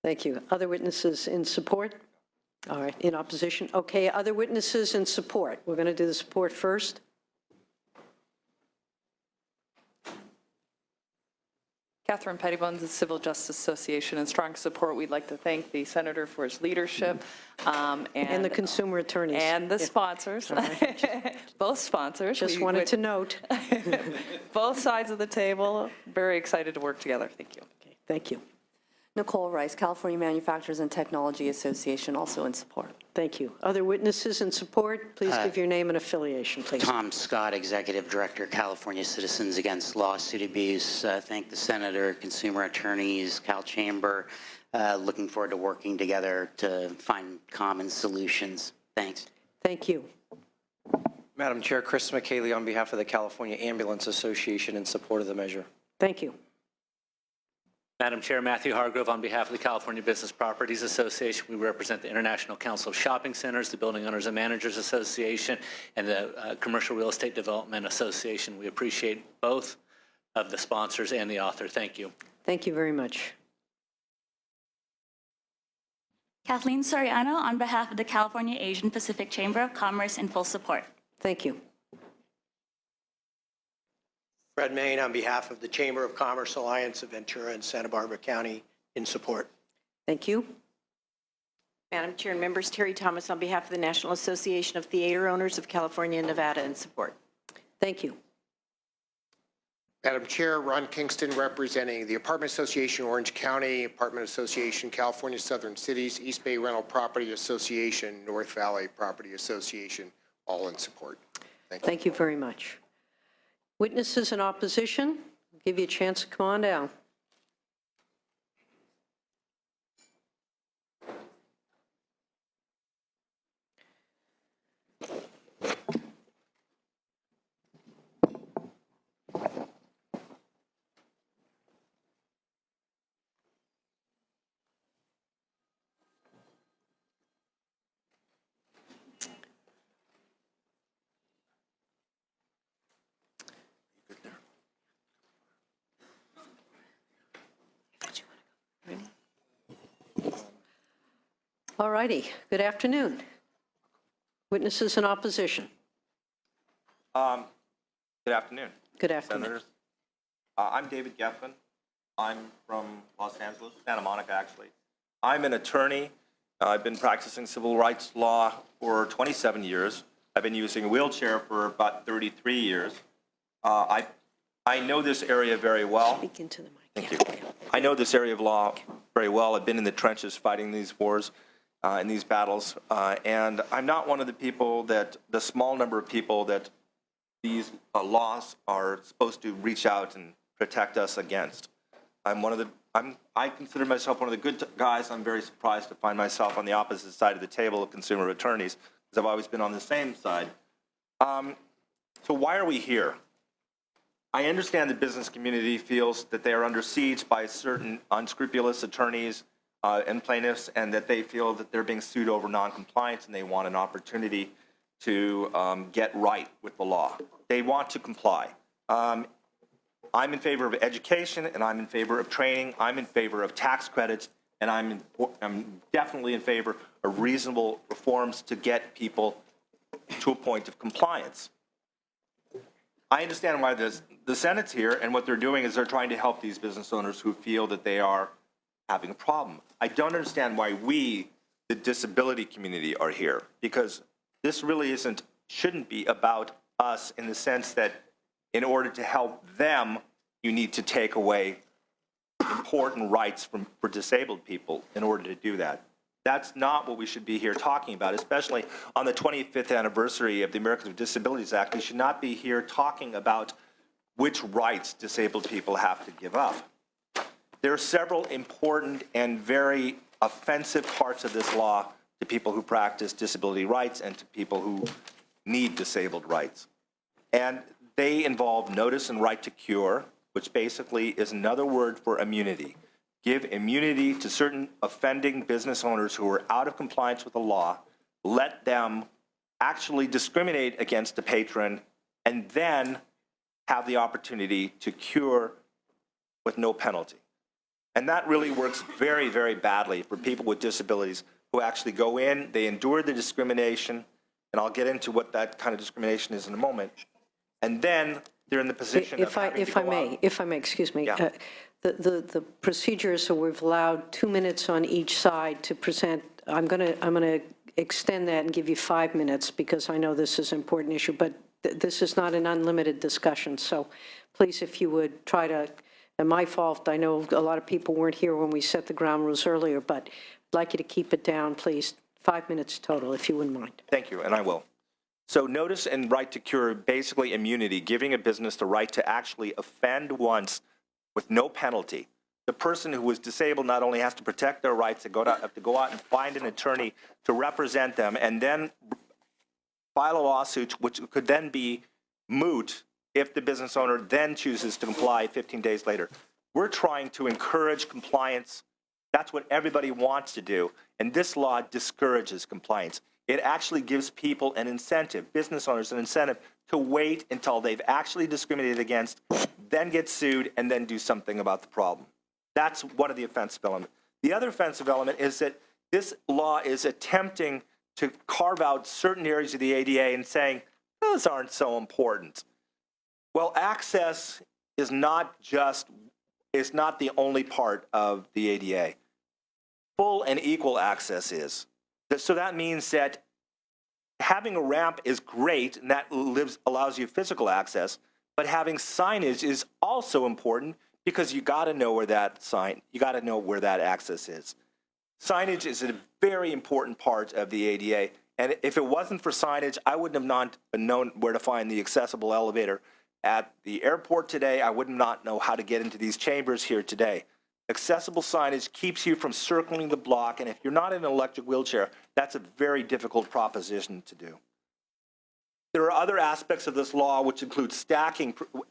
Thank you. Other witnesses in support? All right, in opposition? Okay, other witnesses in support? We're going to do the support first. Catherine Pettybones, the Civil Justice Association, in strong support. We'd like to thank the senator for his leadership. And the consumer attorneys. And the sponsors, right. both sponsors. Just wanted to note. Both sides of the table, very excited to work together. Thank you. Okay, thank you. Nicole Rice, California Manufacturers and Technology Association, also in support. Thank you. Other witnesses in support? Please give your name and affiliation, please. Tom Scott, Executive Director, California Citizens Against Lawsuit Abuse. Thank the Senator, consumer attorneys, Cal Chamber. Looking forward to working together to find common solutions. Thanks. Thank you. Madam Chair, Chris McKaylee on behalf of the California Ambulance Association in support of the measure. Thank you. Madam Chair, Matthew Hargrove on behalf of the California Business Properties Association. We represent the International Council of Shopping Centers, the Building Owners and Managers Association, and the Commercial Real Estate Development Association. We appreciate both of the sponsors and the author. Thank you. Thank you very much. Kathleen Soriano on behalf of the California Asian Pacific Chamber of Commerce in full support. Thank you. Fred Main on behalf of the Chamber of Commerce Alliance of Ventura and Santa Barbara County in support. Thank you. Madam Chair and members, Terry Thomas on behalf of the National Association of Theater Owners of California and Nevada in support. Thank you. Madam Chair, Ron Kingston representing the Apartment Association Orange County, Apartment Association California Southern Cities, East Bay Rental Property Association, North Valley Property Association, all in support. Thank you. Thank you very much. Witnesses in opposition, I'll give you a chance to come on down. All righty. Good afternoon. Witnesses in opposition. Good afternoon. Good afternoon. Senators. I'm David Geffen. I'm from Los Angeles, Santa Monica, actually. I'm an attorney. I've been practicing civil rights law for 27 years. I've been using a wheelchair for about 33 years. I know this area very well. Speak into the mic. Thank you. I know this area of law very well. I've been in the trenches fighting these wars. In these battles, and I'm not one of the people that, the small number of people that these laws are supposed to reach out and protect us against. I'm one of the, I consider myself one of the good guys. I'm very surprised to find myself on the opposite side of the table of consumer attorneys, because I've always been on the same side. So why are we here? I understand the business community feels that they are under siege by certain unscrupulous attorneys and plaintiffs, and that they feel that they're being sued over noncompliance, and they want an opportunity to get right with the law. They want to comply. I'm in favor of education, and I'm in favor of training. I'm in favor of tax credits, and I'm definitely in favor of reasonable reforms to get people to a point of compliance. I understand why the Senate's here, and what they're doing is they're trying to help these business owners who feel that they are having a problem. I don't understand why we, the disability community, are here, because this really shouldn't be about us in the sense that in order to help them, you need to take away important rights for disabled people in order to do that. That's not what we should be here talking about, especially on the 25th anniversary of the Americans with Disabilities Act. We should not be here talking about which rights disabled people have to give up. There are several important and very offensive parts of this law to people who practice disability rights and to people who need disabled rights. And they involve notice and right to cure, which basically is another word for immunity. Give immunity to certain offending business owners who are out of compliance with the law, let them actually discriminate against the patron, and then have the opportunity to cure with no penalty. And that really works very, very badly for people with disabilities who actually go in, they endure the discrimination, and I'll get into what that kind of discrimination is in a moment, and then they're in the position of having to go out. If I may, excuse me. Yeah. The procedure is so we've allowed 2 minutes on each side to present. I'm going to extend that and give you 5 minutes because I know this is an important issue, but this is not an unlimited discussion. So please, if you would try to, and my fault, I know a lot of people weren't here when we set the ground rules earlier, but I'd like you to keep it down, please. 5 minutes total, if you wouldn't mind. Thank you, and I will. So notice and right to cure, basically immunity, giving a business the right to actually offend once with no penalty. The person who was disabled not only has to protect their rights, they have to go out and find an attorney to represent them and then file a lawsuit, which could then be moot if the business owner then chooses to comply 15 days later. We're trying to encourage compliance. That's what everybody wants to do, and this law discourages compliance. It actually gives people an incentive, business owners an incentive, to wait until they've actually discriminated against, then get sued, and then do something about the problem. That's one of the offensive elements. The other offensive element is that this law is attempting to carve out certain areas of the ADA and saying, those aren't so important. Well, access is not the only part of the ADA. Full and equal access is. So that means that having a ramp is great, and that allows you physical access, but having signage is also important because you got to know where that access is. Signage is a very important part of the ADA, and if it wasn't for signage, I wouldn't have known where to find the accessible elevator at the airport today. I would not know how to get into these chambers here today. Accessible signage keeps you from circling the block, and if you're not in an electric wheelchair, that's a very difficult proposition to do. There are other aspects of this law which include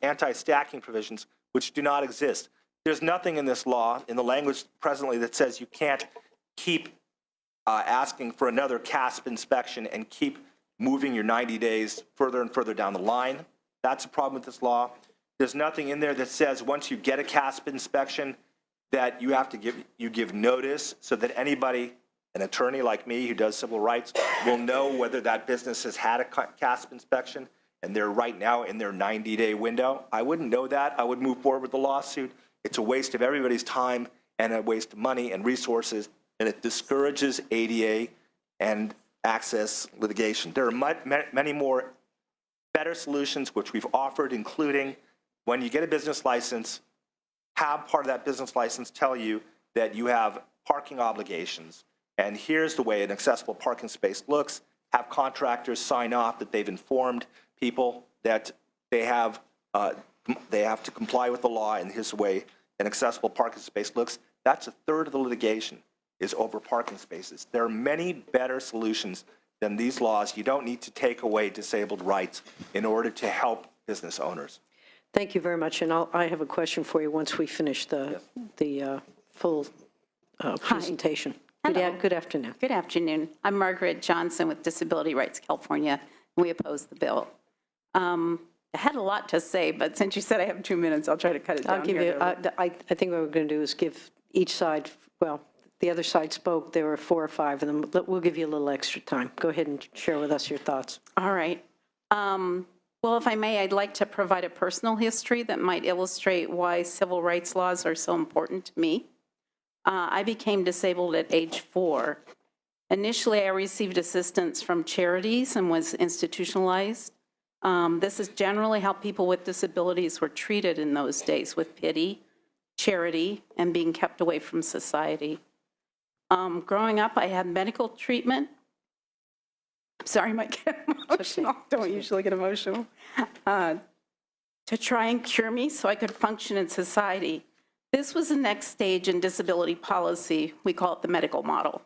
anti-stacking provisions, which do not exist. There's nothing in this law, in the language presently, that says you can't keep asking for another CASP inspection and keep moving your 90 days further and further down the line. That's a problem with this law. There's nothing in there that says once you get a CASP inspection that you have to give notice so that anybody, an attorney like me who does civil rights, will know whether that business has had a CASP inspection and they're right now in their 90-day window. I wouldn't know that. I would move forward with the lawsuit. It's a waste of everybody's time and a waste of money and resources, and it discourages ADA and access litigation. There are many more better solutions which we've offered, including when you get a business license, have part of that business license tell you that you have parking obligations. And here's the way an accessible parking space looks. Have contractors sign off that they've informed people that they have to comply with the law, and here's the way an accessible parking space looks. That's a third of the litigation is over parking spaces. There are many better solutions than these laws. You don't need to take away disabled rights in order to help business owners. Thank you very much, and I have a question for you once we finish the full presentation. Hello. Good afternoon. Good afternoon. I'm Margaret Johnson with Disability Rights California, and we oppose the bill. I had a lot to say, but since you said I have 2 minutes, I'll try to cut it down. I'll give you, I think what we're going to do is give each side, well, the other side spoke, there were 4 or 5 of them. We'll give you a little extra time. Go ahead and share with us your thoughts. All right. Well, if I may, I'd like to provide a personal history that might illustrate why civil rights laws are so important to me. I became disabled at age 4. Initially, I received assistance from charities and was institutionalized. This is generally how people with disabilities were treated in those days, with pity, charity, and being kept away from society. Growing up, I had medical treatment. Sorry, I might get emotional. Don't usually get emotional. To try and cure me so I could function in society. This was the next stage in disability policy. We call it the medical model.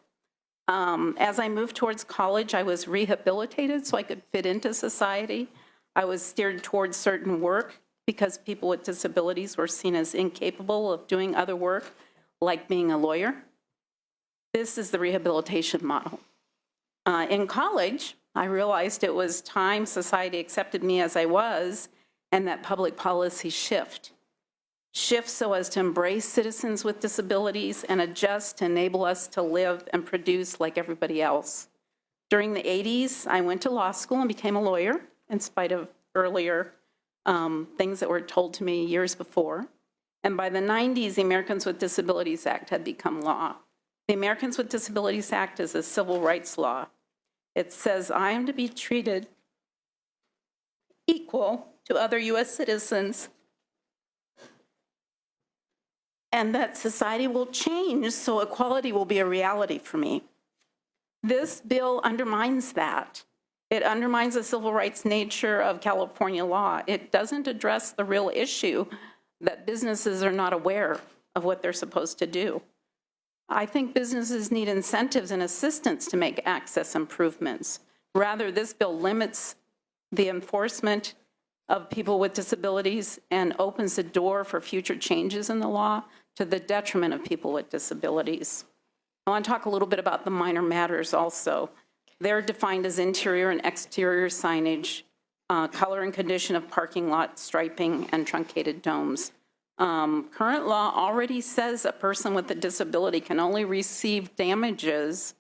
As I moved towards college, I was rehabilitated so I could fit into society. I was steered towards certain work because people with disabilities were seen as incapable of doing other work, like being a lawyer. This is the rehabilitation model. In college, I realized it was time society accepted me as I was and that public policy shift. shift so as to embrace citizens with disabilities, and adjust to enable us to live and produce like everybody else. During the 80s, I went to law school and became a lawyer, in spite of earlier things that were told to me years before. And by the 90s, the Americans with Disabilities Act had become law. The Americans with Disabilities Act is a civil rights law. It says I am to be treated equal to other U.S. citizens, and that society will change so equality will be a reality for me. This bill undermines that. It undermines the civil rights nature of California law. It doesn't address the real issue that businesses are not aware of what they're supposed to do. I think businesses need incentives and assistance to make access improvements. Rather, this bill limits the enforcement of people with disabilities and opens the door for future changes in the law to the detriment of people with disabilities. I want to talk a little bit about the minor matters also. They're defined as interior and exterior signage, color and condition of parking lot striping, and truncated domes. Current law already says a person with a disability can only receive damages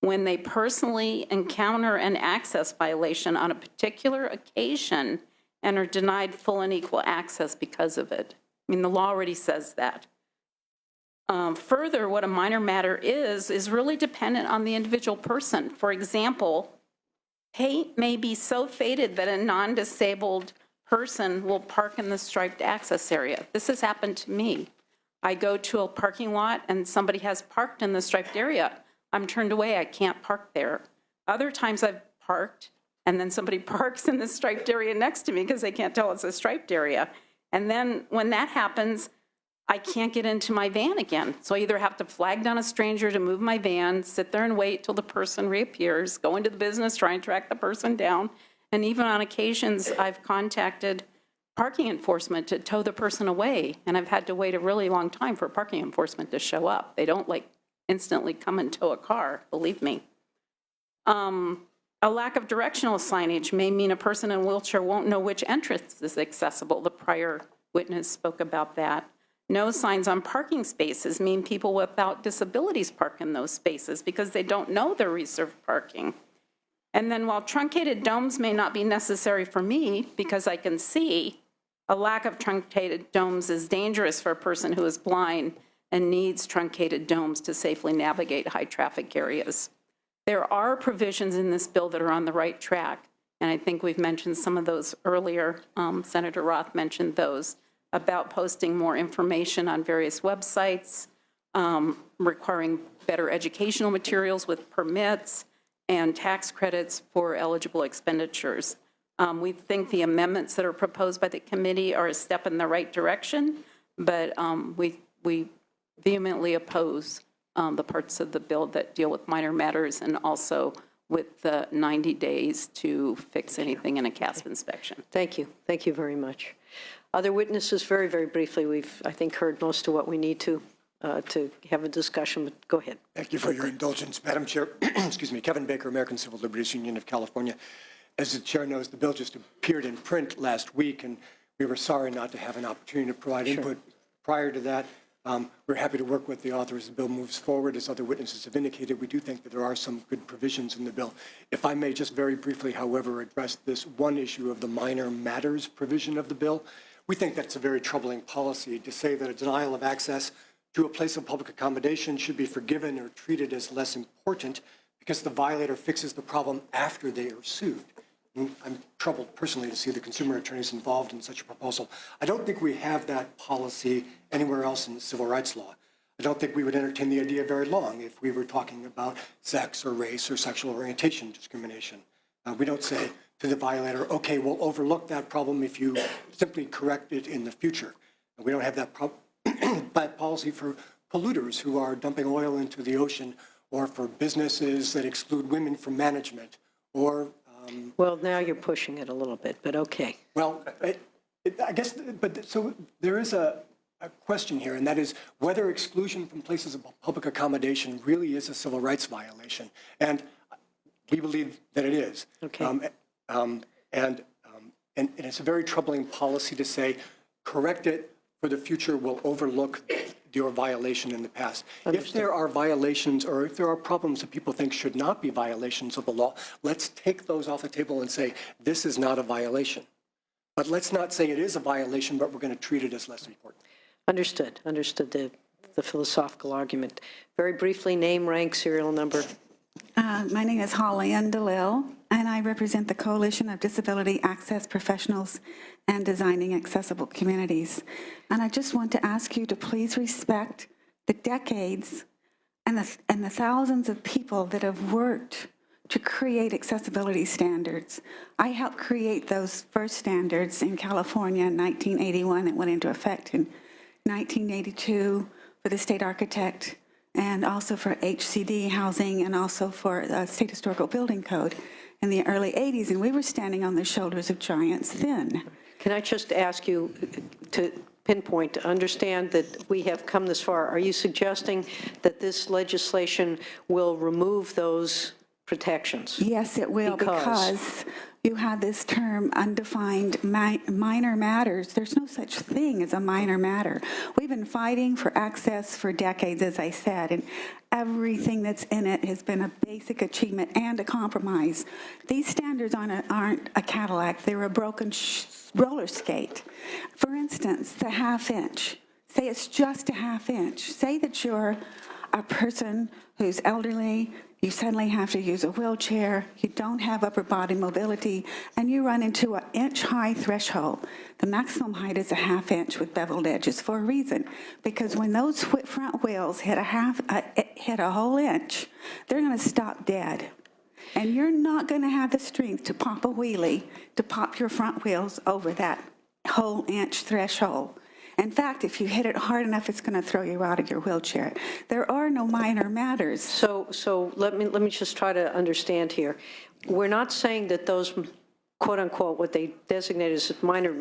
when they personally encounter an access violation on a particular occasion and are denied full and equal access because of it. I mean, the law already says that. Further, what a minor matter is really dependent on the individual person. For example, paint may be so faded that a non-disabled person will park in the striped access area. This has happened to me. I go to a parking lot and somebody has parked in the striped area. I'm turned away, I can't park there. Other times I've parked and then somebody parks in the striped area next to me because they can't tell it's a striped area. And then when that happens, I can't get into my van again. So I either have to flag down a stranger to move my van, sit there and wait till the person reappears, go into the business, try and track the person down. And even on occasions, I've contacted parking enforcement to tow the person away. And I've had to wait a really long time for parking enforcement to show up. They don't like instantly come and tow a car, believe me. A lack of directional signage may mean a person in a wheelchair won't know which entrance is accessible. The prior witness spoke about that. No signs on parking spaces mean people without disabilities park in those spaces because they don't know they're reserved parking. And then while truncated domes may not be necessary for me because I can see, a lack of truncated domes is dangerous for a person who is blind and needs truncated domes to safely navigate high traffic areas. There are provisions in this bill that are on the right track, and I think we've mentioned some of those earlier. Senator Roth mentioned those, about posting more information on various websites, requiring better educational materials with permits, and tax credits for eligible expenditures. We think the amendments that are proposed by the committee are a step in the right direction, but we vehemently oppose the parts of the bill that deal with minor matters and also with the 90 days to fix anything in a CASP inspection. Thank you. Thank you very much. Other witnesses, very, very briefly, we've, I think, heard most of what we need to have a discussion, but go ahead. Thank you for your indulgence, Madam Chair. Excuse me, Kevin Baker, American Civil Liberties Union of California. As the chair knows, the bill just appeared in print last week, and we were sorry not to have an opportunity to provide input prior to that. We're happy to work with the author as the bill moves forward. As other witnesses have indicated, we do think that there are some good provisions in the bill. If I may just very briefly, however, address this one issue of the minor matters provision of the bill. We think that's a very troubling policy to say that a denial of access to a place of public accommodation should be forgiven or treated as less important because the violator fixes the problem after they are sued. I'm troubled personally to see the consumer attorneys involved in such a proposal. I don't think we have that policy anywhere else in the civil rights law. I don't think we would entertain the idea very long if we were talking about sex or race or sexual orientation discrimination. We don't say to the violator, okay, we'll overlook that problem if you simply correct it in the future. We don't have that policy for polluters who are dumping oil into the ocean, or for businesses that exclude women from management, or well, now you're pushing it a little bit, but okay. Well, I guess, but so there is a question here, and that is whether exclusion from places of public accommodation really is a civil rights violation. And we believe that it is. Okay. And it's a very troubling policy to say, correct it for the future will overlook your violation in the past. Understood. If there are violations or if there are problems that people think should not be violations of the law, let's take those off the table and say, this is not a violation. But let's not say it is a violation, but we're going to treat it as less important. Understood. Understood the philosophical argument. Very briefly, name, rank, serial number. My name is Holly-Ann DeLille, and I represent the Coalition of Disability Access Professionals and Designing Accessible Communities. And I just want to ask you to please respect the decades and the thousands of people that have worked to create accessibility standards. I helped create those first standards in California in 1981 that went into effect in 1982 for the state architect, and also for HCD housing, and also for State Historical Building Code in the early 80s, and we were standing on the shoulders of giants then. Can I just ask you to pinpoint, to understand that we have come this far? Are you suggesting that this legislation will remove those protections? Yes, it will, because you have this term undefined minor matters. There's no such thing as a minor matter. We've been fighting for access for decades, as I said, and everything that's in it has been a basic achievement and a compromise. These standards aren't a Cadillac. They're a broken roller skate. For instance, the half-inch. Say it's just a half-inch. Say that you're a person who's elderly, you suddenly have to use a wheelchair, you don't have upper body mobility, and you run into an inch-high threshold. The maximum height is a half-inch with beveled edges for a reason, because when those front wheels hit a whole inch, they're going to stop dead. And you're not going to have the strength to pop a wheelie, to pop your front wheels over that whole inch threshold. In fact, if you hit it hard enough, it's going to throw you out of your wheelchair. There are no minor matters. So let me just try to understand here. We're not saying that those, quote unquote, what they designate as minor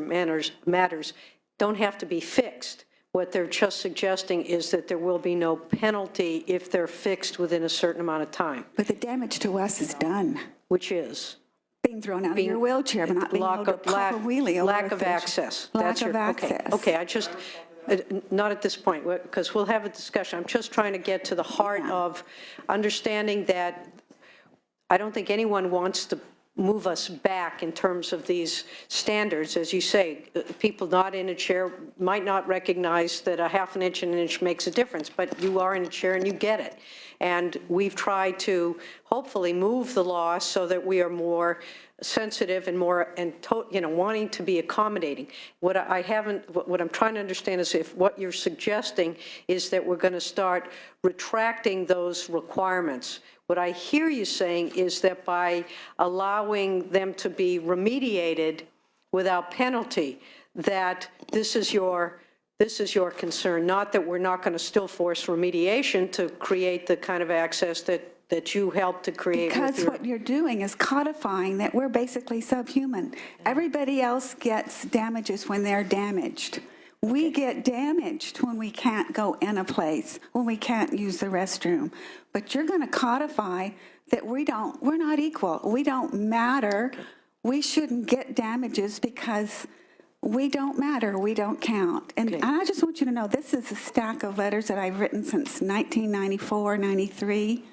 matters don't have to be fixed. What they're just suggesting is that there will be no penalty if they're fixed within a certain amount of time. But the damage to us is done. Which is? Being thrown out of your wheelchair, but not being able to pop a wheelie over lack a of fish. access. Lack of access. Okay, I just, not at this point, because we'll have a discussion. I'm just trying to get to the heart of understanding that I don't think anyone wants to move us back in terms of these standards. As you say, people not in a chair might not recognize that a half an inch and an inch makes a difference, but you are in a chair and you get it. And we've tried to hopefully move the law so that we are more sensitive and more, wanting to be accommodating. What I'm trying to understand is if what you're suggesting is that we're going to start retracting those requirements. What I hear you saying is that by allowing them to be remediated without penalty, that this is your concern, not that we're not going to still force remediation to create the kind of access that you helped to create. Because what you're doing is codifying that we're basically subhuman. Everybody else gets damages when they're damaged. We get damaged when we can't go in a place, when we can't use the restroom. But you're going to codify that we're not equal. We don't matter. We shouldn't get damages because we don't matter. We don't count. And I just want you to know, this is a stack of letters that I've written since 1994, 93,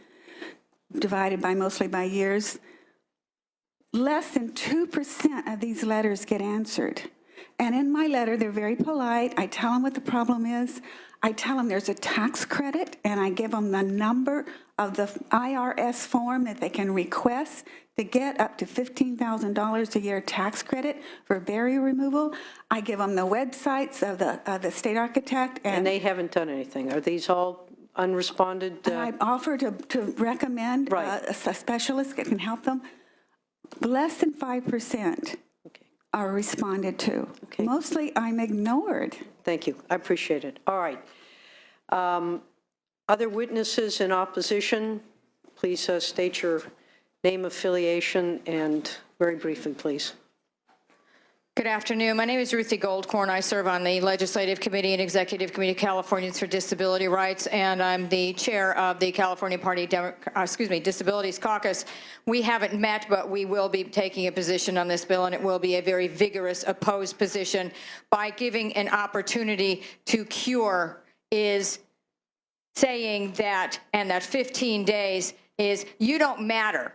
divided mostly by years. Less than 2% of these letters get answered. And in my letter, they're very polite. I tell them what the problem is. I tell them there's a tax credit, and I give them the number of the IRS form that they can request to get up to $15,000 a year tax credit for barrier removal. I give them the websites of the state architect. And they haven't done anything. Are these all unresponded? I offer to recommend a specialist that can help them. Less than 5%. Are responded to. Okay. Mostly I'm ignored. Thank you. I appreciate it. All right. Other witnesses in opposition, please state your name, affiliation, and very briefly, please. Good afternoon. My name is Ruthie Goldkorn. I serve on the Legislative Committee and Executive Committee of Californians for Disability Rights, and I'm the chair of the California Disabilities Caucus. We haven't met, but we will be taking a position on this bill, and it will be a very vigorous opposed position. By giving an opportunity to cure is saying that, and that 15 days is, you don't matter.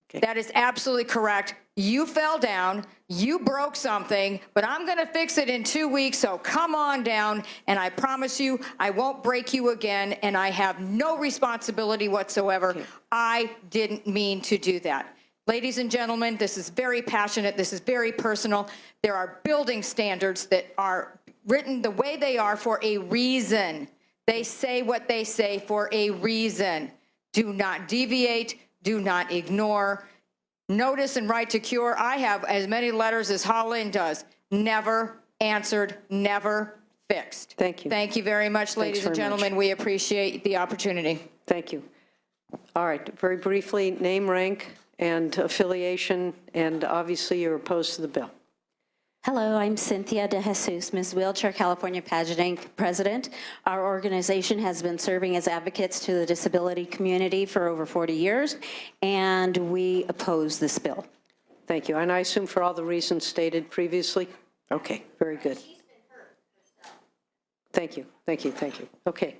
Okay. That is absolutely correct. You fell down, you broke something, but I'm going to fix it in 2 weeks, so come on down, and I promise you I won't break you again, and I have no responsibility whatsoever. Okay. I didn't mean to do that. Ladies and gentlemen, this is very passionate, this is very personal. There are building standards that are written the way they are for a reason. They say what they say for a reason. Do not deviate, do not ignore. Notice and right to cure. I have as many letters as Holland does. Never answered, never fixed. Thank you. Thank you very much, ladies and gentlemen. We appreciate the opportunity. Thank you. All right, very briefly, name, rank, and affiliation, and obviously you're opposed to the bill. Hello, I'm Cynthia De Jesus, Miss Wheelchair California Pageant President. Our organization has been serving as advocates to the disability community for over 40 years, and we oppose this bill. Thank you. And I assume for all the reasons stated previously? Okay, very good. Thank you, thank you, thank you. Okay.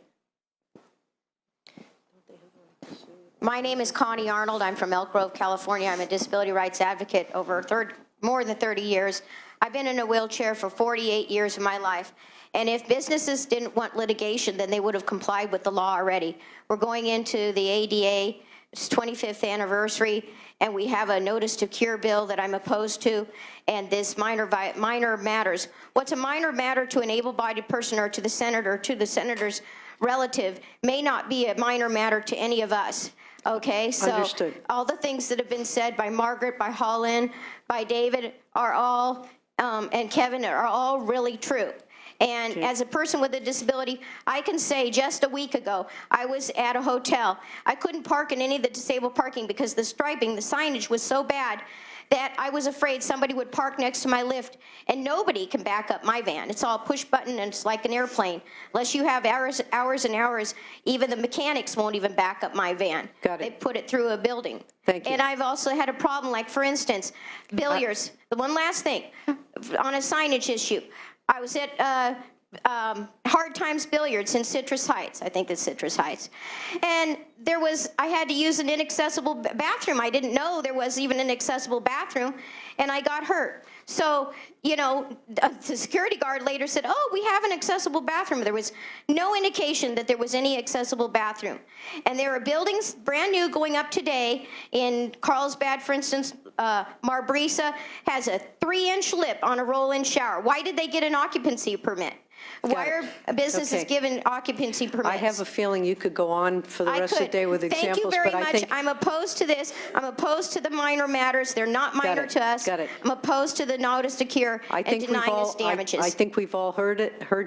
My name is Connie Arnold. I'm from Elk Grove, California. I'm a disability rights advocate over more than 30 years. I've been in a wheelchair for 48 years of my life. And if businesses didn't want litigation, then they would have complied with the law already. We're going into the ADA's 25th anniversary, and we have a notice to cure bill that I'm opposed to, and this minor matters. What's a minor matter to an able-bodied person or to the senator, to the senator's relative, may not be a minor matter to any of us. Okay, so understood. All the things that have been said by Margaret, by Holland, by David are all, and Kevin are all really true. And as a person with a disability, I can say just a week ago, I was at a hotel. I couldn't park in any of the disabled parking because the striping, the signage was so bad that I was afraid somebody would park next to my lift, and nobody can back up my van. It's all push button, and it's like an airplane. Unless you have hours and hours, even the mechanics won't even back up my van. Got it. They put it through a building. Thank you. And I've also had a problem, like for instance, billiards. The one last thing, on a signage issue. I was at Hard Times Billiards in Citrus Heights. I think it's Citrus Heights. And I had to use an inaccessible bathroom. I didn't know there was even an accessible bathroom, and I got hurt. So, you know, the security guard later said, oh, we have an accessible bathroom. There was no indication that there was any accessible bathroom. And there are buildings brand new going up today in Carlsbad, for instance. Marbrisa has a 3-inch lip on a roll-in shower. Why did they get an occupancy permit? Why are businesses given occupancy permits? I have a feeling you could go on for the rest of the day with examples. Thank you very but much. I think I'm opposed to this. I'm opposed to the minor matters. They're not minor to us. Got it. I'm opposed to the notice to cure and denying us damages. I think we've all heard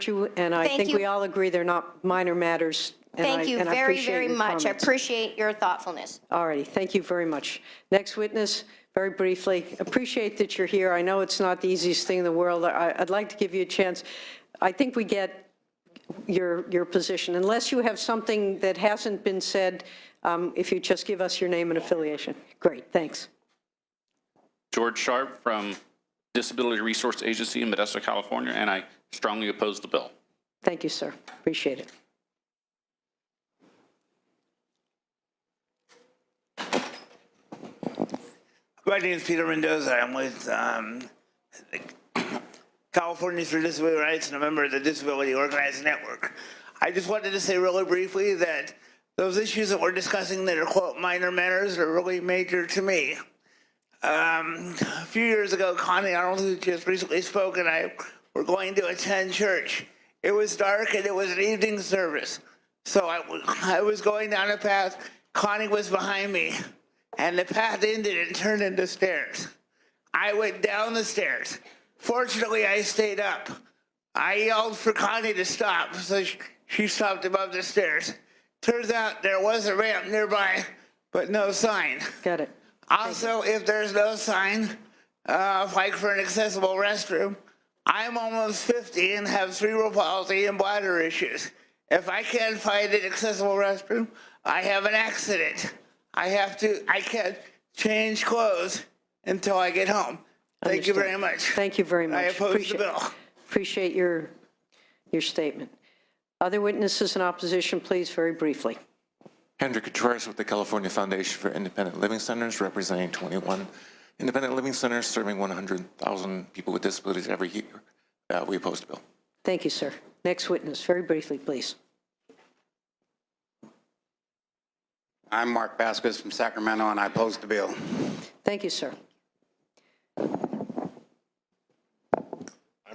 you, and I think we all agree they're not minor matters. Thank you very, very much. I Comments. appreciate your thoughtfulness. All righty, thank you very much. Next witness, very briefly, appreciate that you're here. I know it's not the easiest thing in the world. I'd like to give you a chance. I think we get your position. Unless you have something that hasn't been said, if you just give us your name and affiliation. Great, thanks. George Sharp from Disability Resource Agency in Modesto, California, and I strongly oppose the bill. Thank you, sir. Appreciate it. My name is Peter Mendoza. I'm with Californians for Disability Rights and a member of the Disability Organizing Network. I just wanted to say really briefly that those issues that we're discussing that are, quote, minor matters are really major to me. A few years ago, Connie Arnold, who just recently spoke, and I were going to attend church. It was dark and it was an evening service. So I was going down a path. Connie was behind me. And the path ended and turned into stairs. I went down the stairs. Fortunately, I stayed up. I yelled for Connie to stop, so she stopped above the stairs. Turns out there was a ramp nearby, but no sign. Got it. Also, if there's no sign, fight for an accessible restroom. I'm almost 50 and have cerebral palsy and bladder issues. If I can't find an accessible restroom, I have an accident. I can't change clothes until I get home. Thank you very much. Thank you very much. I oppose the bill. Appreciate your statement. Other witnesses in opposition, please, very briefly. Hendrik Contreras with the California Foundation for Independent Living Centers, representing 21 independent living centers serving 100,000 people with disabilities every year. We oppose the bill. Thank you, sir. Next witness, very briefly, please. I'm Mark Vasquez from Sacramento, and I oppose the bill. Thank you, sir. I'm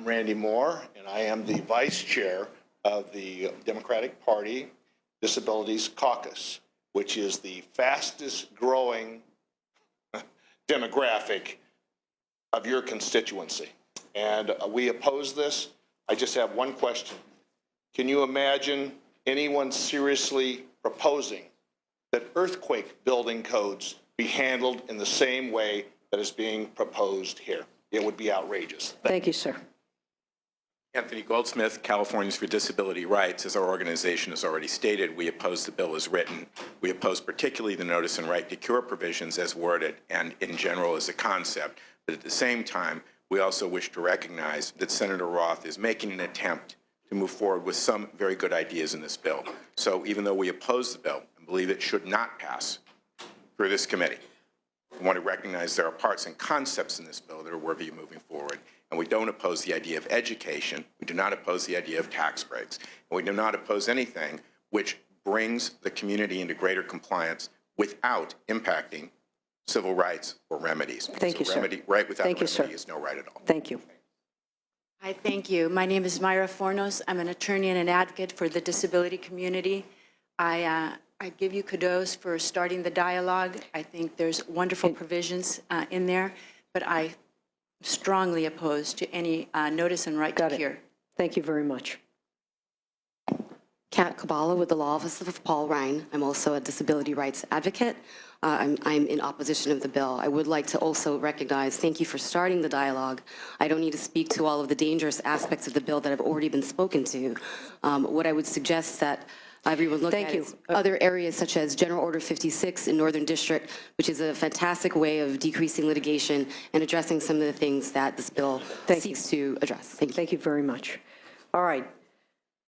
Randy Moore, and I am the vice chair of the Democratic Party Disabilities Caucus, which is the fastest growing demographic of your constituency. And we oppose this. I just have one question. Can you imagine anyone seriously proposing that earthquake building codes be handled in the same way that is being proposed here? It would be outrageous. Thank you, sir. Anthony Goldsmith, Californians for Disability Rights. As our organization has already stated, we oppose the bill as written. We oppose particularly the notice and right to cure provisions as worded and in general as a concept. But at the same time, we also wish to recognize that Senator Roth is making an attempt to move forward with some very good ideas in this bill. So even though we oppose the bill and believe it should not pass through this committee, we want to recognize there are parts and concepts in this bill that are worthy of moving forward. And we don't oppose the idea of education. We do not oppose the idea of tax breaks. And we do not oppose anything which brings the community into greater compliance without impacting civil rights or remedies. Thank you, sir. Right without Thank you, remedy sir. is no right at all. Thank you. Hi, thank you. My name is Myra Fornos. I'm an attorney and an advocate for the disability community. I give you kudos for starting the dialogue. I think there's wonderful provisions in there, but I strongly opposed to any notice and right to cure. Thank you very much. Kat Kabala with the Law Office of Paul Ryan. I'm also a disability rights advocate. I'm in opposition of the bill. I would like to also recognize, thank you for starting the dialogue. I don't need to speak to all of the dangerous aspects of the bill that have already been spoken to. What I would suggest that everyone look at is other areas such as General Order 56 in Northern District, which is a fantastic way of decreasing litigation and addressing some of the things that this bill seeks to address. Thank you. Thank you very much. All right.